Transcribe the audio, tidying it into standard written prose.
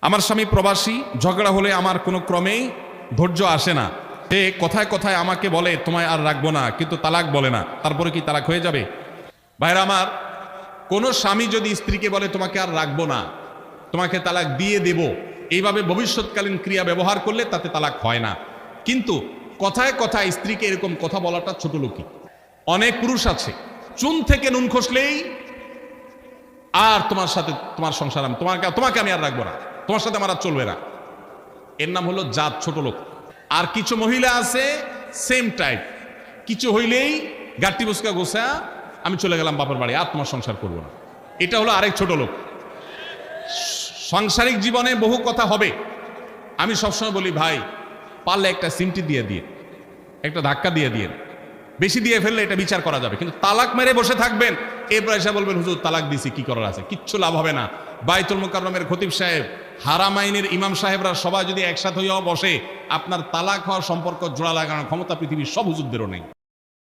আমার স্বামী প্রবাসী, ঝগড়া হলে আমার কোনো ক্রমেই ধৈর্য আসে না। সে কথায় কথায় আমাকে বলে তোমায় আর রাখবো না, কিন্তু তালাক বলে না। তারপরে কি তালাক হয়ে যাবে? ভাইরা আমার, কোনো স্বামী যদি স্ত্রীকে বলে তোমাকে আর রাখবো না, তোমাকে তালাক দিয়ে দেব, এইভাবে ভবিষ্যৎকালীন ক্রিয়া ব্যবহার করলে তাতে তালাক হয় না। কিন্তু কথায় কথায় স্ত্রীকে এরকম কথা বলাটা ছোট লোকই। অনেক পুরুষ আছে চুন থেকে নুন খসলেই আর তোমার সাথে তোমার সংসার, তোমাকে আমি আর রাখবো না, তোমার সাথে আমার আর চলবে না। এর নাম হলো জাত, ছোট লোক। আর কিছু মহিলা আছে সেম টাইপ, কিছু হইলেই গাট্টি বুসকা গোসা, আমি চলে গেলাম বাপের বাড়ি, আর তোমার সংসার করবো না। এটা হলো আরেক ছোট লোক। সাংসারিক জীবনে বহু কথা হবে। আমি সবসময় বলি, ভাই পারলে একটা সিমটি দিয়ে দিয়ে, একটা ধাক্কা দিয়ে দিয়ে, বেশি দিয়ে ফেললে এটা বিচার করা যাবে। কিন্তু তালাক মেরে বসে থাকবেন, এরপর এসে বলবেন হুজুর তালাক দিছি, কি করার আছে? কিচ্ছু লাভ হবে না। বাইতুল মুকাররমের খতিব সাহেব, হারামাইনের ইমাম সাহেবরা সবাই যদি একসাথে হইয়াও বসে, আপনার তালাক হওয়ার সম্পর্ক জোড়া লাগানোর ক্ষমতা পৃথিবীর সব হুজুরদেরও নেই।